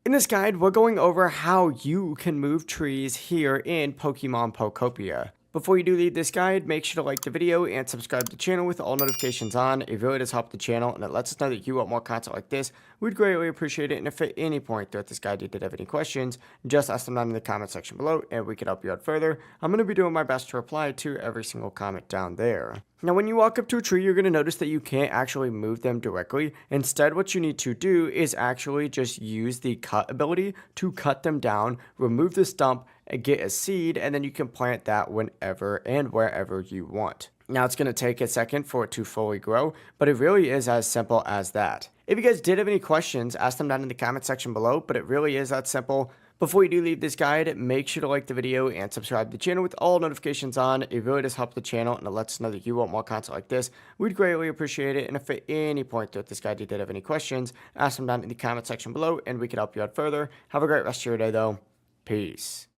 In this guide, we're going over how you can move trees here in Pokemon Pokopia. Before you do leave this guide, make sure to like the video and subscribe to the channel with all notifications on. It really does help the channel and it lets us know that you want more content like this. We'd greatly appreciate it, and if at any point throughout this guide you did have any questions, just ask them down in the comment section below and we can help you out further. I'm going to be doing my best to reply to every single comment down there. Now, when you walk up to a tree, you're going to notice that you can't actually move them directly. Instead, what you need to do is actually just use the cut ability to cut them down, remove the stump, and get a seed, and then you can plant that whenever and wherever you want. Now, it's going to take a second for it to fully grow, but it really is as simple as that. If you guys did have any questions, ask them down in the comment section below, but it really is that simple. Before you do leave this guide, make sure to like the video and subscribe to the channel with all notifications on. It really does help the channel and it lets us know that you want more content like this. We'd greatly appreciate it. And if at any point throughout this guide you did have any questions, ask them down in the comment section below and we can help you out further. Have a great rest of your day though. Peace.